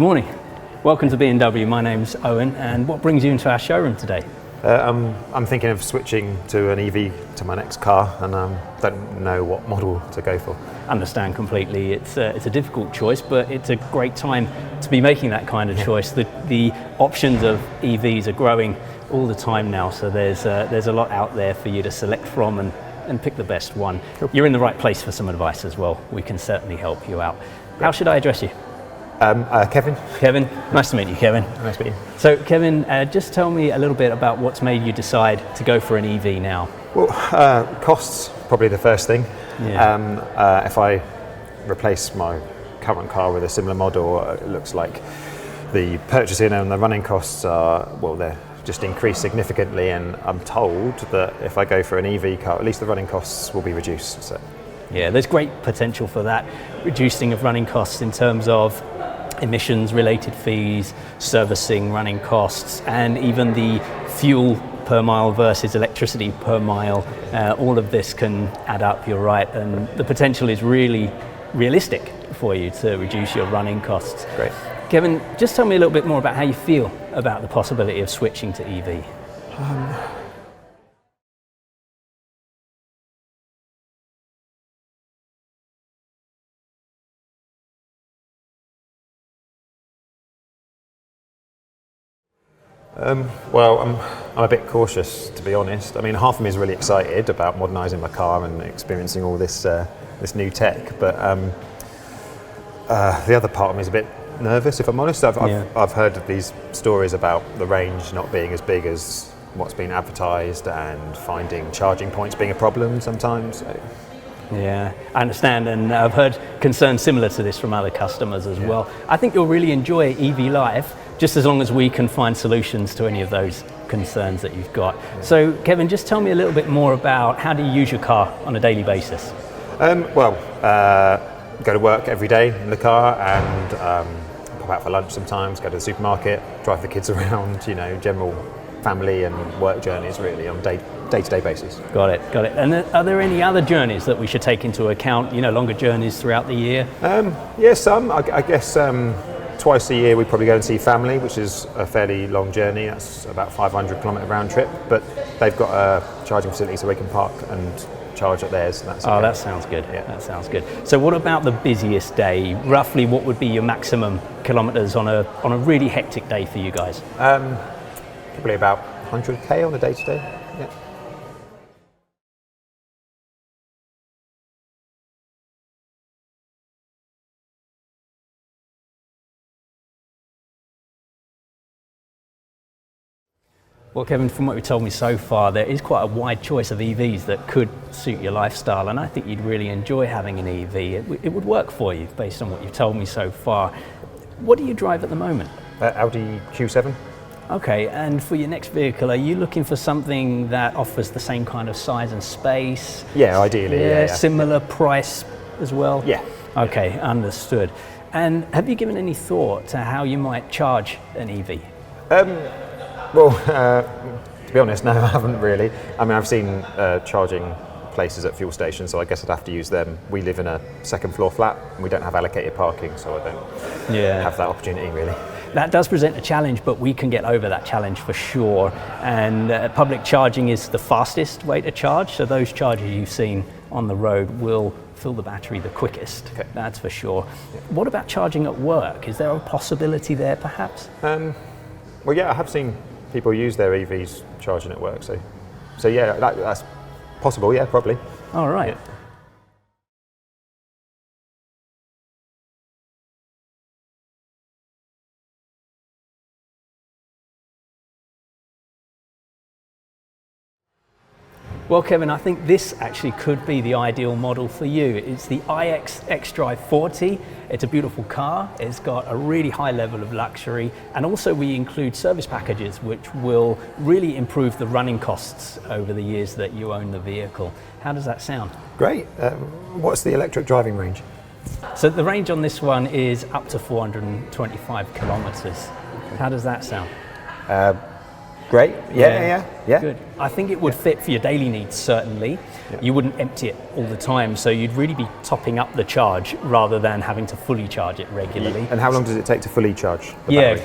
Good morning. Welcome to B&W. My name's Owen, and what brings you into our showroom today? I'm thinking of switching to an EV to my next car, and don't know what model to go for. Understand completely. It's a difficult choice, but it's a great time to be making that kind of choice. The options of EVs are growing all the time now, so there's a lot out there for you to select from and pick the best one. Cool. You're in the right place for some advice as well. We can certainly help you out. Great. How should I address you? Kevin. Kevin, nice to meet you, Kevin. Nice to meet you. So, Kevin, just tell me a little bit about what's made you decide to go for an EV now. Well, costs probably the first thing. Yeah. If I replace my current car with a similar model, it looks like the purchasing and the running costs they're just increased significantly, and I'm told that if I go for an EV car, at least the running costs will be reduced. So. Yeah, there's great potential for that, reducing of running costs in terms of emissions related fees, servicing running costs, and even the fuel per mile versus electricity per mile. All of this can add up, you're right, and the potential is really realistic for you to reduce your running costs. Great. Kevin, just tell me a little bit more about how you feel about the possibility of switching to EV. I'm a bit cautious, to be honest. I mean, half of me is really excited about modernising my car and experiencing all this new tech, but the other part of me is a bit nervous, if I'm honest. I've heard of these stories about the range not being as big as what's been advertised, and finding charging points being a problem sometimes. So. Yeah, I understand, and I've heard concerns similar to this from other customers as well. I think you'll really enjoy EV Live, just as long as we can find solutions to any of those concerns that you've got. Yeah. So, Kevin, just tell me a little bit more about how do you use your car on a daily basis? Go to work every day in the car, and pop out for lunch sometimes, go to the supermarket, drive the kids around, general family and work journeys really on day-to-day basis. Got it. And are there any other journeys that we should take into account, longer journeys throughout the year? Some. I guess twice a year we probably go and see family, which is a fairly long journey. That's about 500 kilometre round trip, but they've got a charging facility so we can park and charge at theirs. And that's okay. That sounds good. Yeah. That sounds good. So what about the busiest day? Roughly what would be your maximum kilometres on a really hectic day for you guys? Probably about 100k on a day-to-day. Yeah. Well, Kevin, from what you've told me so far, there is quite a wide choice of EVs that could suit your lifestyle, and I think you'd really enjoy having an EV. It would work for you based on what you've told me so far. What do you drive at the moment? Audi Q7. Okay, and for your next vehicle, are you looking for something that offers the same kind of size and space? Yeah, ideally. Yeah. Similar price as well? Yeah. Okay, understood. And have you given any thought to how you might charge an EV? To be honest, no, I haven't really. I mean, I've seen charging places at fuel stations, so I guess I'd have to use them. We live in a second floor flat and we don't have allocated parking, so I don't have that opportunity really. That does present a challenge, but we can get over that challenge for sure. And public charging is the fastest way to charge, so those chargers you've seen on the road will fill the battery the quickest. Okay. That's for sure. Yeah. What about charging at work? Is there a possibility there perhaps? I have seen people use their EVs charging at work, so yeah, that's possible, yeah, probably. All right. Yeah. Well, Kevin, I think this actually could be the ideal model for you. It's the iX xDrive 40. It's a beautiful car. It's got a really high level of luxury, and also we include service packages which will really improve the running costs over the years that you own the vehicle. How does that sound? Great. What's the electric driving range? So the range on this one is up to 425 kilometres. How does that sound? Great. Yeah. Good. I think it would fit for your daily needs, certainly. Yeah. You wouldn't empty it all the time, so you'd really be topping up the charge rather than having to fully charge it regularly. And how long does it take to fully charge the battery?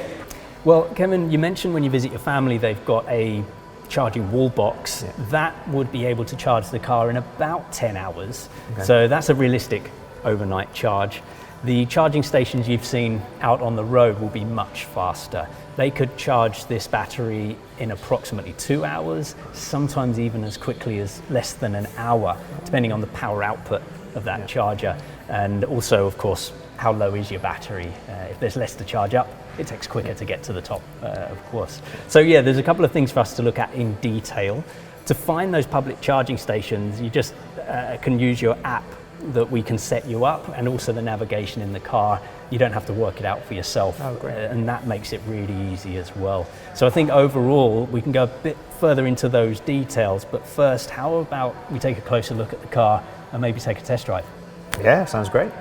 Well, Kevin, you mentioned when you visit your family, they've got a charging wall box. Yeah. That would be able to charge the car in about 10 hours. Okay. So that's a realistic overnight charge. The charging stations you've seen out on the road will be much faster. They could charge this battery in approximately 2 hours, sometimes even as quickly as less than an hour, depending on the power output of that charger. And also, of course, how low is your battery? If there's less to charge up, it takes quicker to get to the top, of course. So yeah, there's a couple of things for us to look at in detail. To find those public charging stations, you just can use your app that we can set you up, and also the navigation in the car. You don't have to work it out for yourself. Oh, great. And that makes it really easy as well. So I think overall we can go a bit further into those details, but first, how about we take a closer look at the car and maybe take a test drive? Yeah, sounds great.